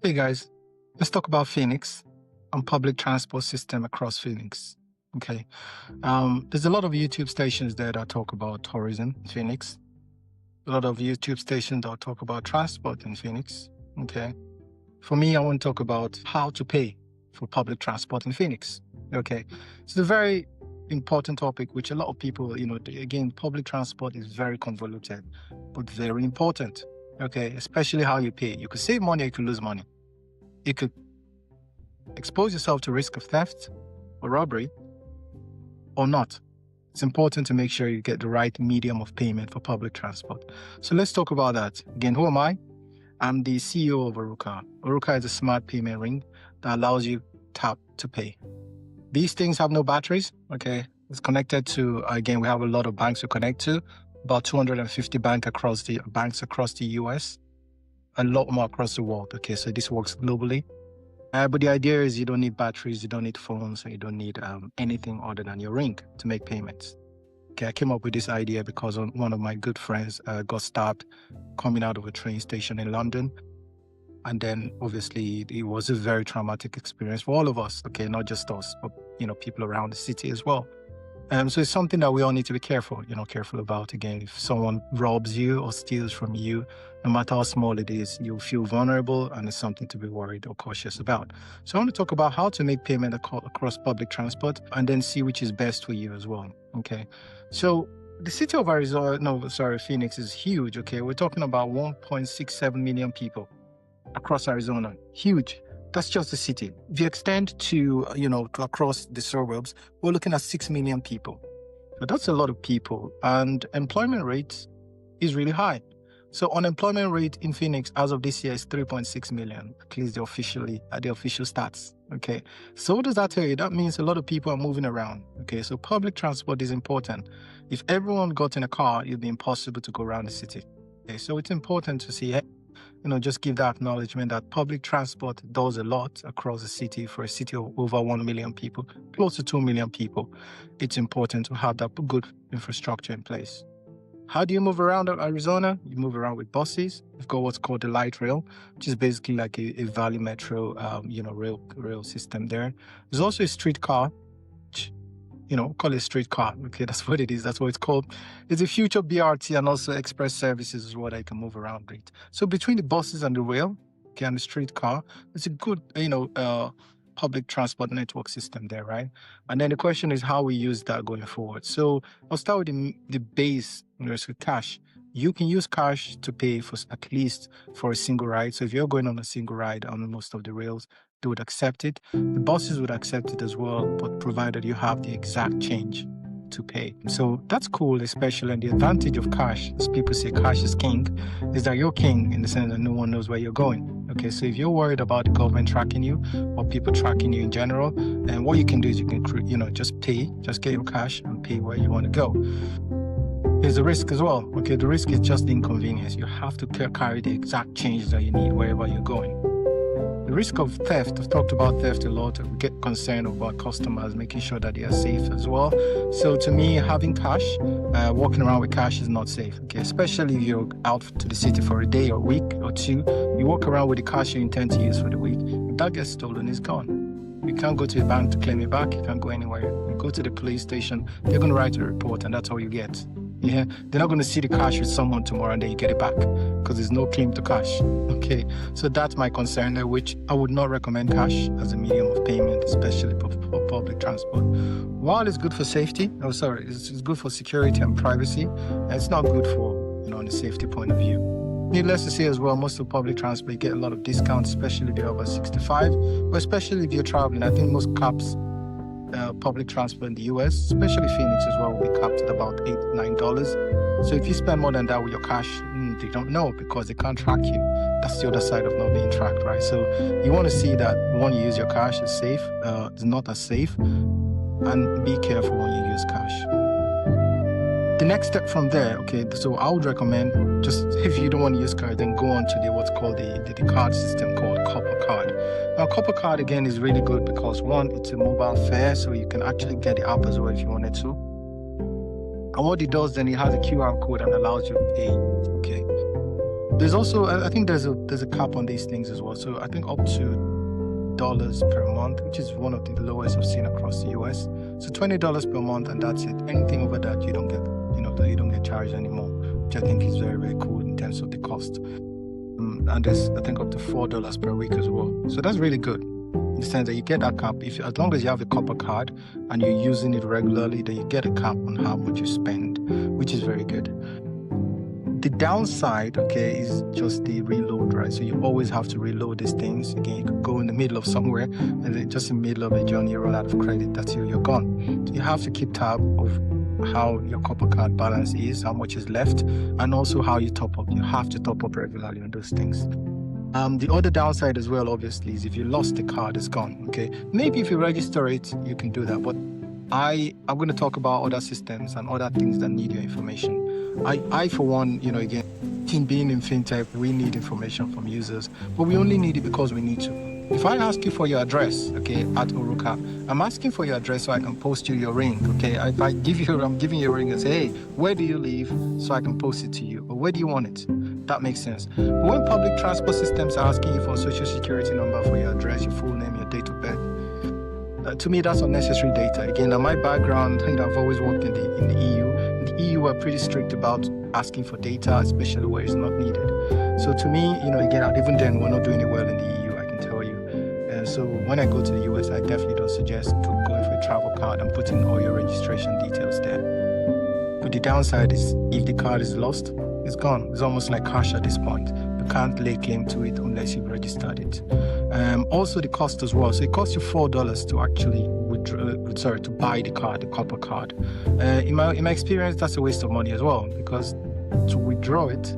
Hey guys, let's talk about Phoenix and public transport system across Phoenix. Okay. There's a lot of YouTube stations there that talk about tourism in Phoenix. A lot of YouTube stations that talk about transport in Phoenix. Okay. For me, I want to talk about how to pay for public transport in Phoenix. Okay. It's a very important topic, which a lot of people, again, public transport is very convoluted, but very important. Okay. Especially how you pay. You could save money, you could lose money. You could expose yourself to risk of theft or robbery or not. It's important to make sure you get the right medium of payment for public transport. So let's talk about that. Again, who am I? I'm the CEO of Orukka. Orukka is a smart payment ring that allows you tap to pay. These things have no batteries. Okay. It's connected to, again, we have a lot of banks to connect to, about 250 banks across the US, a lot more across the world. Okay. So this works globally. But the idea is you don't need batteries, you don't need phones, and you don't need anything other than your ring to make payments. Okay, I came up with this idea because one of my good friends got stabbed coming out of a train station in London. And then obviously it was a very traumatic experience for all of us. Okay, not just us, but people around the city as well. So it's something that we all need to be careful about. Again, if someone robs you or steals from you, no matter how small it is, you'll feel vulnerable and it's something to be worried or cautious about. So I want to talk about how to make payment across public transport and then see which is best for you as well. Okay. So the city of Phoenix is huge. Okay. We're talking about 1.67 million people across Arizona. Huge. That's just the city. If you extend to across the suburbs, we're looking at 6 million people. So that's a lot of people. And employment rate is really high. So unemployment rate in Phoenix as of this year is 3.6 million, at least the official stats. Okay. So what does that tell you? That means a lot of people are moving around. Okay. So public transport is important. If everyone got in a car, it'd be impossible to go around the city. Okay. So it's important to see, just give that acknowledgement that public transport does a lot across the city. For a city of over 1 million people, close to 2 million people, it's important to have that good infrastructure in place. How do you move around Arizona? You move around with buses. We've got what's called the light rail, which is basically like a Valley Metro, rail system there. There's also a streetcar, call it streetcar. Okay, that's what it is. That's what it's called. It's a future BRT and also express services is what I can move around with. So between the buses and the rail, okay, and the streetcar, it's a good, public transport network system there, right? And then the question is how we use that going forward. So I'll start with the base, so cash. You can use cash to pay for at least for a single ride. So if you're going on a single ride on most of the rails, they would accept it. The buses would accept it as well, but provided you have the exact change to pay. So that's cool, especially. And the advantage of cash, as people say cash is king, is that you're king in the sense that no one knows where you're going. Okay, so if you're worried about the government tracking you or people tracking you in general, then what you can do is you can, just pay, just get your cash and pay where you want to go. There's a risk as well. Okay, the risk is just the inconvenience. You have to carry the exact change that you need wherever you're going. The risk of theft, I've talked about theft a lot. We get concerned about customers, making sure that they are safe as well. So to me, having cash, walking around with cash is not safe. Okay, especially if you're out to the city for a day or a week or two, you walk around with the cash you intend to use for the week. If that gets stolen, it's gone. You can't go to the bank to claim it back. You can't go anywhere. You go to the police station, they're going to write a report and that's all you get. Yeah, they're not going to see the cash with someone tomorrow and then you get it back because there's no claim to cash. Okay, so that's my concern there, which I would not recommend cash as a medium of payment, especially for public transport. While it's good for safety, it's good for security and privacy, it's not good for, on the safety point of view. Needless to say as well, most of public transport you get a lot of discounts, especially if you're over 65, but especially if you're traveling. I think most caps public transport in the US, especially Phoenix as well, will be capped at about $8, $9. So if you spend more than that with your cash, they don't know because they can't track you. That's the other side of not being tracked, right? So you want to see that when you use your cash, it's safe, it's not as safe, and be careful when you use cash. The next step from there, okay, so I would recommend just if you don't want to use card, then go on to what's called the card system called Copper Card. Now, Copper Card again is really good because one, it's a mobile fare, so you can actually get the app as well if you wanted to. And what it does then, it has a QR code and allows you to pay. Okay. There's also, I think there's a cap on these things as well. So I think up to dollars per month, which is one of the lowest I've seen across the US. So $20 per month, and that's it. Anything over that, you don't get, you don't get charged anymore, which I think is very, very cool in terms of the cost. And there's, I think, up to $4 per week as well. So that's really good in the sense that you get that cap. As long as you have a copper card and you're using it regularly, then you get a cap on how much you spend, which is very good. The downside, okay, is just the reload, right? So you always have to reload these things. Again, you could go in the middle of somewhere and then just in the middle of a journey, you run out of credit. That's it, you're gone. So you have to keep tab of how your copper card balance is, how much is left, and also how you top up. You have to top up regularly on those things. The other downside as well, obviously, is if you lost the card, it's gone. Okay, maybe if you register it, you can do that. But I'm going to talk about other systems and other things that need your information. I for one, again, in being in fintech, we need information from users, but we only need it because we need to. If I ask you for your address, okay, at Orukka, I'm asking for your address so I can post you your ring, okay? If I'm giving you a ring and say, hey, where do you live, so I can post it to you, or where do you want it? That makes sense. But when public transport systems are asking you for a social security number, for your address, your full name, your date of birth, to me, that's unnecessary data. Again, in my background, I've always worked in the EU. In the EU are pretty strict about asking for data, especially where it's not needed. So to me, again, even then, we're not doing it well in the EU, I can tell you. So when I go to the US, I definitely don't suggest going for a travel card and putting all your registration details there. But the downside is if the card is lost, it's gone. It's almost like cash at this point. You can't lay claim to it unless you've registered it. Also the cost as well. So it costs you $4 to actually to buy the card, the copper card. In my experience, that's a waste of money as well, because to withdraw it,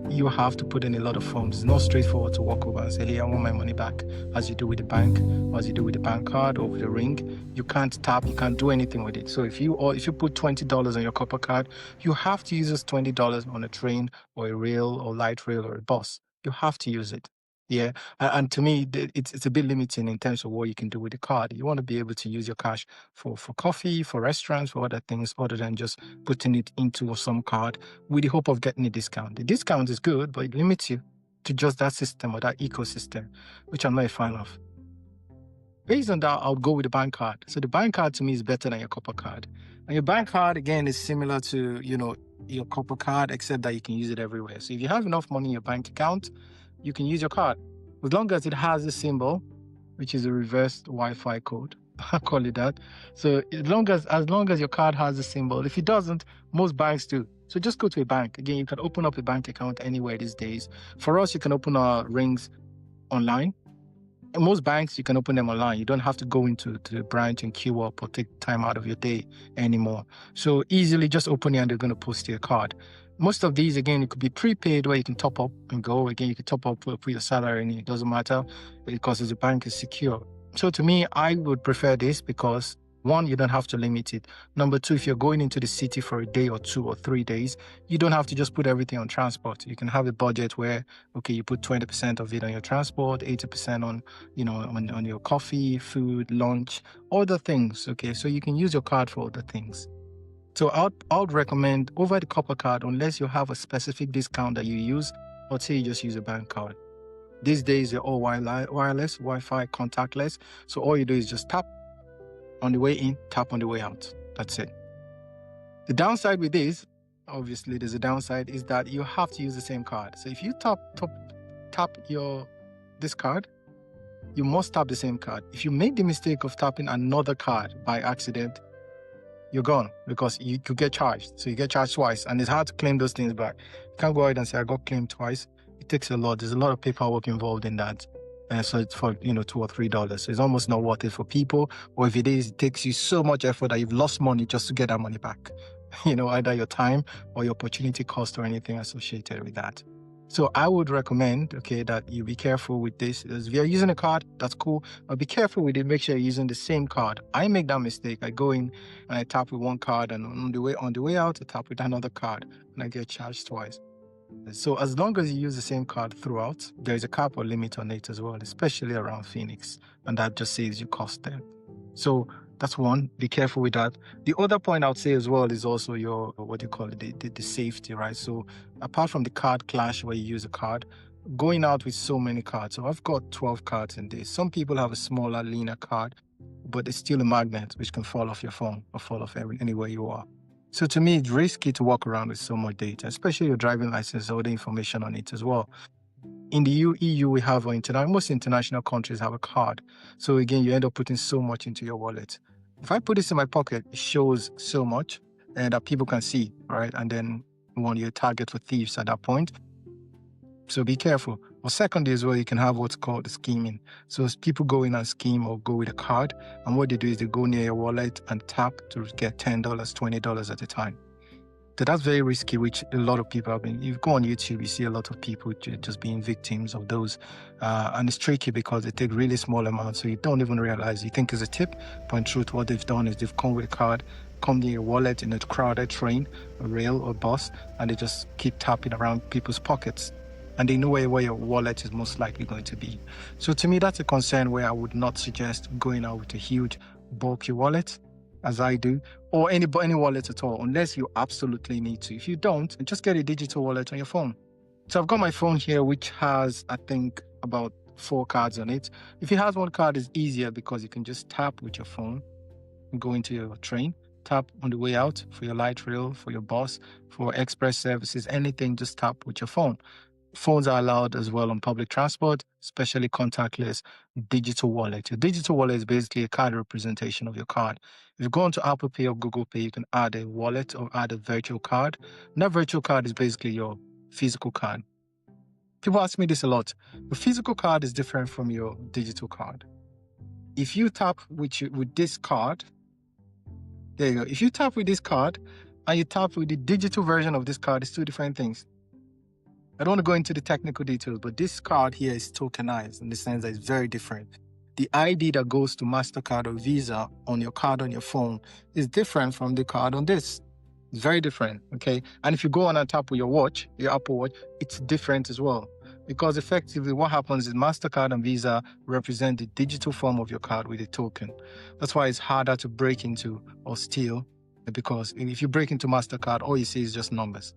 you have to put in a lot of forms. It's not straightforward to walk over and say, hey, I want my money back, as you do with the bank, or as you do with the bank card or with the ring. You can't tap, you can't do anything with it. So if you put $20 on your copper card, you have to use this $20 on a train or a rail or light rail or a bus. You have to use it. Yeah, and to me, it's a bit limiting in terms of what you can do with the card. You want to be able to use your cash for coffee, for restaurants, for other things, other than just putting it into some card with the hope of getting a discount. The discount is good, but it limits you to just that system or that ecosystem, which I'm not a fan of. Based on that, I'll go with the bank card. So the bank card to me is better than your copper card. And your bank card, again, is similar to, your copper card, except that you can use it everywhere. So if you have enough money in your bank account, you can use your card. As long as it has a symbol, which is a reverse Wi-Fi code, I call it that. So as long as your card has a symbol, if it doesn't, most banks do. So just go to a bank. Again, you can open up a bank account anywhere these days. For us, you can open our rings online. In most banks, you can open them online. You don't have to go into the branch and queue up or take time out of your day anymore. So easily just open it and they're going to post your card. Most of these, again, it could be prepaid where you can top up and go. Again, you can top up for your salary and it doesn't matter because the bank is secure. So to me, I would prefer this because one, you don't have to limit it. Number two, if you're going into the city for a day or 2 or 3 days, you don't have to just put everything on transport. You can have a budget where, okay, you put 20% of it on your transport, 80% on, on your coffee, food, lunch, other things. Okay, so you can use your card for other things. So I would recommend over the copper card, unless you have a specific discount that you use, I'd say you just use a bank card. These days, they're all wireless, Wi-Fi, contactless. So all you do is just tap on the way in, tap on the way out. That's it. The downside with this, obviously there's a downside, is that you have to use the same card. So if you tap this card, you must tap the same card. If you make the mistake of tapping another card by accident, you're gone because you could get charged. So you get charged twice, and it's hard to claim those things back. You can't go ahead and say, I got claimed twice. It takes a lot. There's a lot of paperwork involved in that. So it's for, $2 or $3. So it's almost not worth it for people. Or if it is, it takes you so much effort that you've lost money just to get that money back. Either your time or your opportunity cost or anything associated with that. So I would recommend, that you be careful with this. If you're using a card, that's cool, but be careful with it. Make sure you're using the same card. I make that mistake. I go in and I tap with one card, and on the way out, I tap with another card, and I get charged twice. So as long as you use the same card throughout, there is a cap or limit on it as well, especially around Phoenix, and that just saves you cost there. So That's one. Be careful with that. The other point I would say as well is also your, what do you call it, the safety, right? So apart from the card clash where you use a card, going out with so many cards. So I've got 12 cards in this. Some people have a smaller, leaner card, but it's still a magnet which can fall off your phone or fall off anywhere you are. So to me, it's risky to walk around with so much data, especially your driving license, all the information on it as well. In the EU, we have most international countries have a card. So again, you end up putting so much into your wallet. If I put this in my pocket, it shows so much and that people can see, right? And then when you're a target for thieves at that point. So be careful. Or secondly as well, you can have what's called scheming. So as people go in and scheme or go with a card, and what they do is they go near your wallet and tap to get $10, $20 at a time. So that's very risky, which a lot of people have been. You go on YouTube, you see a lot of people just being victims of those. And it's tricky because they take really small amounts, so you don't even realize. You think it's a tip, but in truth, what they've done is they've come with a card, come near your wallet in a crowded train, a rail or bus, and they just keep tapping around people's pockets. And they know where your wallet is most likely going to be. So to me, that's a concern where I would not suggest going out with a huge, bulky wallet, as I do, or any wallet at all, unless you absolutely need to. If you don't, just get a digital wallet on your phone. So I've got my phone here, which has, I think, about 4 cards on it. If it has one card, it's easier because you can just tap with your phone and go into your train, tap on the way out for your light rail, for your bus, for express services, anything, just tap with your phone. Phones are allowed as well on public transport, especially contactless digital wallet. Your digital wallet is basically a card representation of your card. If you go onto Apple Pay or Google Pay, you can add a wallet or add a virtual card. And that virtual card is basically your physical card. People ask me this a lot. The physical card is different from your digital card. If you tap with this card, there you go. If you tap with this card and you tap with the digital version of this card, it's two different things. I don't want to go into the technical details, but this card here is tokenized in the sense that it's very different. The ID that goes to MasterCard or Visa on your card on your phone is different from the card on this. It's very different, okay? And if you go on and tap with your watch, your Apple Watch, it's different as well. Because effectively what happens is MasterCard and Visa represent the digital form of your card with a token. That's why it's harder to break into or steal, because if you break into MasterCard, all you see is just numbers.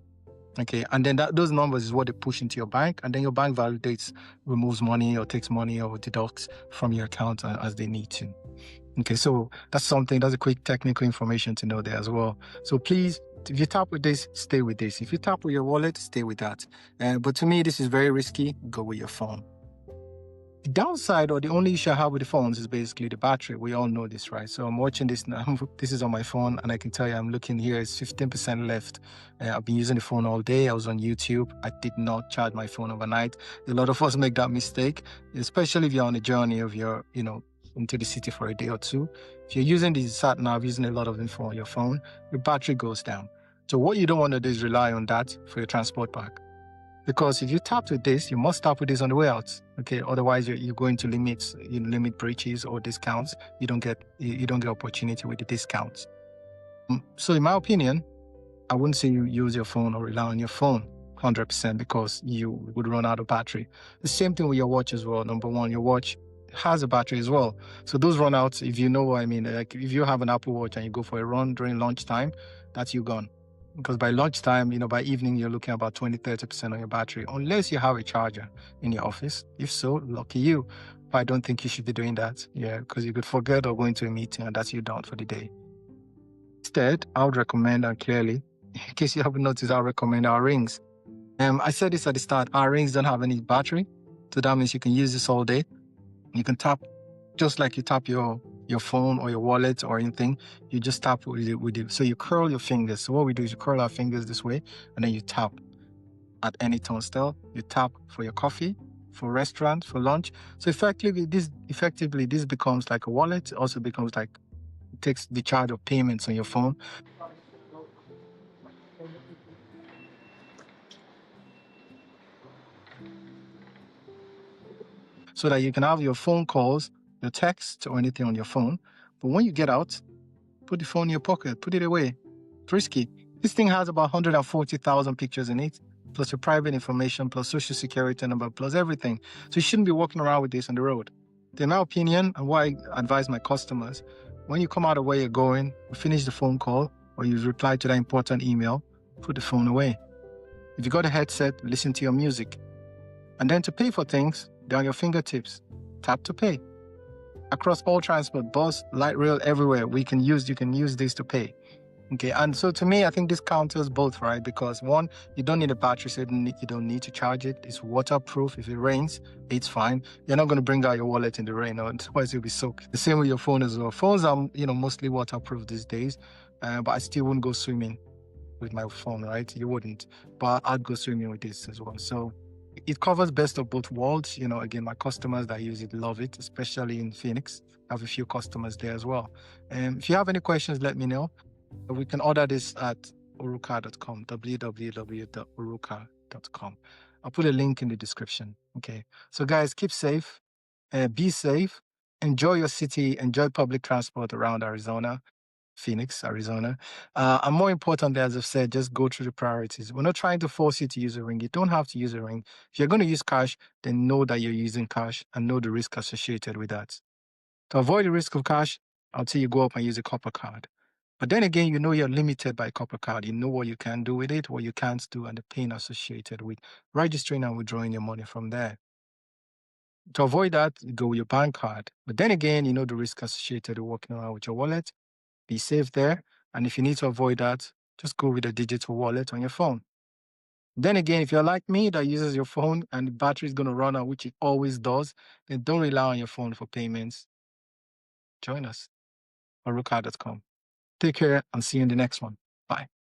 Okay, and then those numbers is what they push into your bank, and then your bank validates, removes money or takes money or deducts from your account as they need to. Okay, so that's a quick technical information to know there as well. So please, if you tap with this, stay with this. If you tap with your wallet, stay with that. But to me, this is very risky. Go with your phone. The downside or the only issue I have with the phones is basically the battery. We all know this, right? So I'm watching this now. This is on my phone, and I can tell you I'm looking here. It's 15% left. I've been using the phone all day. I was on YouTube. I did not charge my phone overnight. A lot of us make that mistake, especially if you're on a journey of into the city for a day or two. If you're using the sat nav, using a lot of info on your phone, your battery goes down. So what you don't want to do is rely on that for your transport back. Because if you tap with this, you must tap with this on the way out. Okay, otherwise you're going to limit breaches or discounts. You don't get opportunity with the discounts. So in my opinion, I wouldn't say you use your phone or rely on your phone 100% because you would run out of battery. The same thing with your watch as well. Number one, your watch has a battery as well. So those run out, if you know what I mean, like if you have an Apple Watch and you go for a run during lunchtime, that's you gone. Because by lunchtime, by evening, you're looking at about 20-30% on your battery, unless you have a charger in your office. If so, lucky you. But I don't think you should be doing that. Yeah, because you could forget or go into a meeting and that's you done for the day. Instead, I would recommend, and clearly, in case you haven't noticed, I'll recommend our rings. I said this at the start, our rings don't have any battery. So that means you can use this all day. You can tap just like you tap your phone or your wallet or anything. You just tap with it. So you curl your fingers. So what we do is you curl our fingers this way, and then you tap at any turnstile. You tap for your coffee, for restaurant, for lunch. So effectively, this becomes like a wallet. It also becomes like it takes the charge of payments on your phone. So that you can have your phone calls, your text, or anything on your phone. But when you get out, put the phone in your pocket, put it away. It's risky. This thing has about 140,000 pictures in it, plus your private information, plus social security number, plus everything. So you shouldn't be walking around with this on the road. In my opinion, and what I advise my customers, When you come out of where you're going, you finish the phone call, or you reply to that important email, put the phone away. If you got a headset, listen to your music. And then to pay for things, they're on your fingertips. Tap to pay. Across all transport, bus, light rail, everywhere, you can use this to pay. Okay, and so to me, I think this counters both, right? Because one, you don't need a battery, so you don't need to charge it. It's waterproof. If it rains, it's fine. You're not going to bring out your wallet in the rain, or otherwise you'll be soaked. The same with your phone as well. Phones are, mostly waterproof these days, but I still wouldn't go swimming with my phone, right? You wouldn't, but I'd go swimming with this as well. So it covers best of both worlds. Again, my customers that use it love it, especially in Phoenix. I have a few customers there as well. If you have any questions, let me know. We can order this at orukka.com, www.orukka.com. I'll put a link in the description. Okay. So guys, keep safe, be safe, enjoy your city, enjoy public transport around Phoenix, Arizona. And more importantly, as I've said, just go through the priorities. We're not trying to force you to use a ring. You don't have to use a ring. If you're going to use cash, then know that you're using cash and know the risk associated with that. To avoid the risk of cash, I'll tell you go up and use a copper card. But then again, you're limited by copper card. You know what you can do with it, what you can't do, and the pain associated with registering and withdrawing your money from there. To avoid that, you go with your bank card. But then again, you know the risk associated with walking around with your wallet. Be safe there. And if you need to avoid that, just go with a digital wallet on your phone. Then again, if you're like me that uses your phone and the battery is going to run out, which it always does, then don't rely on your phone for payments. Join us on Orukka.com. Take care and see you in the next one. Bye.